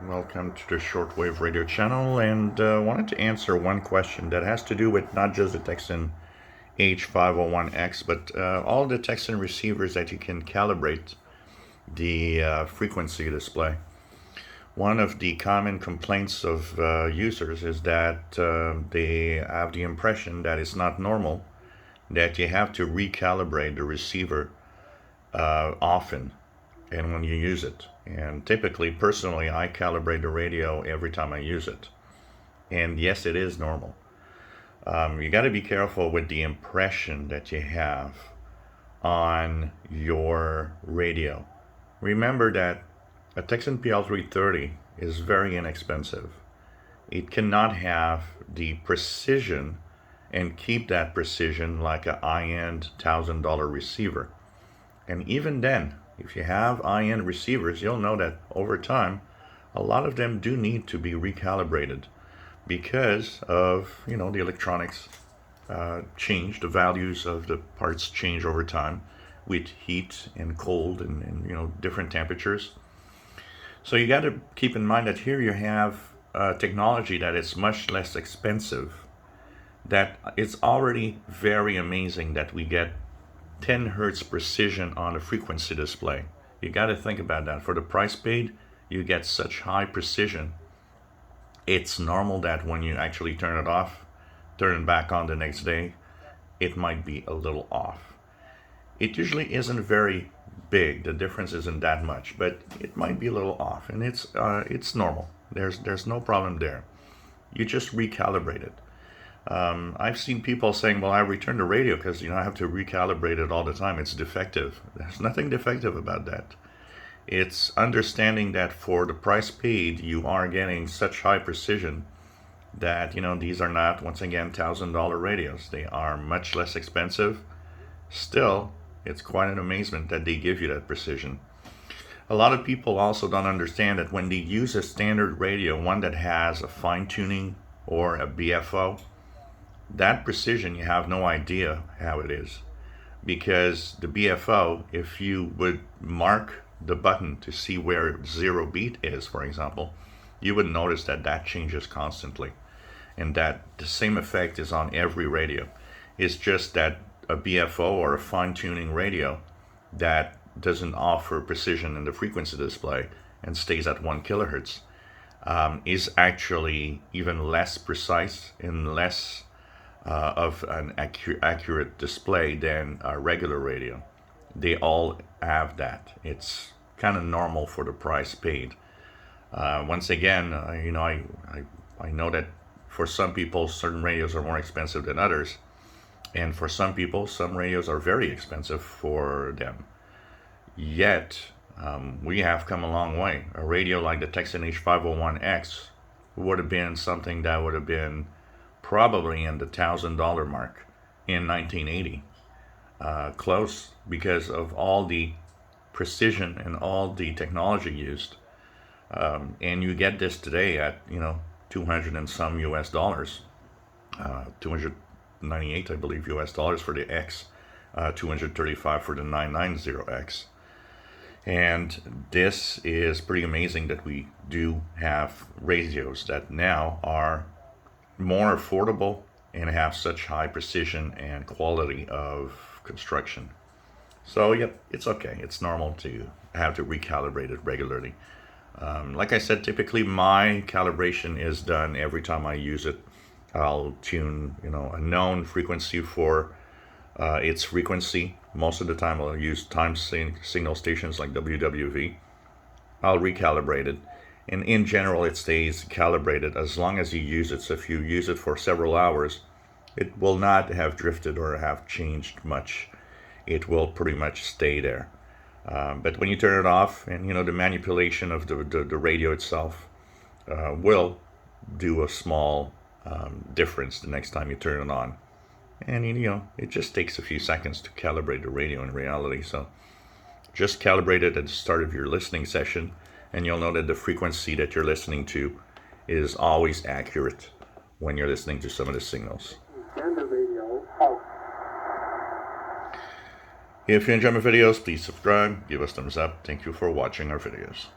Welcome to the shortwave radio channel, and wanted to answer one question that has to do with not just the Tecsun H501X, but all the Tecsun receivers that you can calibrate the frequency display. One of the common complaints of users is that they have the impression that it's not normal, that you have to recalibrate the receiver often and when you use it. And typically, personally, I calibrate the radio every time I use it. And yes, it is normal. You got to be careful with the impression that you have on your radio. Remember that a Tecsun PL-330 is very inexpensive. It cannot have the precision and keep that precision like a high-end $1,000 receiver. And even then, if you have high-end receivers, you'll know that over time, a lot of them do need to be recalibrated because of, the electronics change, the values of the parts change over time with heat and cold and different temperatures. So you got to keep in mind that here you have technology that is much less expensive, that it's already very amazing that we get 10 hertz precision on a frequency display. You got to think about that. For the price paid, you get such high precision. It's normal that when you actually turn it off, turn it back on the next day, it might be a little off. It usually isn't very big. The difference isn't that much, but it might be a little off, and it's normal. There's no problem there. You just recalibrate it. I've seen people saying, well, I returned the radio because, I have to recalibrate it all the time. It's defective. There's nothing defective about that. It's understanding that for the price paid, you are getting such high precision that, these are not, once again, $1,000 radios. They are much less expensive. Still, it's quite an amazement that they give you that precision. A lot of people also don't understand that when they use a standard radio, one that has a fine tuning or a BFO, that precision, you have no idea how it is, because the BFO, if you would mark the button to see where zero beat is, for example, you would notice that that changes constantly, and that the same effect is on every radio. It's just that a BFO or a fine-tuning radio that doesn't offer precision in the frequency display and stays at 1 kilohertz is actually even less precise and less of an accurate display than a regular radio. They all have that. It's kind of normal for the price paid. Once again, I know that for some people, certain radios are more expensive than others, and for some people, some radios are very expensive for them. Yet, we have come a long way. A radio like the Tecsun H501X would have been something that would have been probably in the $1,000 mark in 1980. Close, because of all the precision and all the technology used. And you get this today at, 200 and some US dollars. 298, I believe, US dollars for the X, 235 for the 990X. And this is pretty amazing that we do have radios that now are more affordable and have such high precision and quality of construction. So yep, it's okay. It's normal to have to recalibrate it regularly. Like I said, typically my calibration is done every time I use it. I'll tune, a known frequency for its frequency. Most of the time I'll use time signal stations like WWV. I'll recalibrate it. And in general, it stays calibrated as long as you use it. So if you use it for several hours, it will not have drifted or have changed much. It will pretty much stay there. But when you turn it off, and the manipulation of the radio itself will do a small difference the next time you turn it on. And it just takes a few seconds to calibrate the radio in reality. So just calibrate it at the start of your listening session, and you'll know that the frequency that you're listening to is always accurate when you're listening to some of the signals. Turn the radio off. If you enjoy my videos, please subscribe, give us thumbs up. Thank you for watching our videos.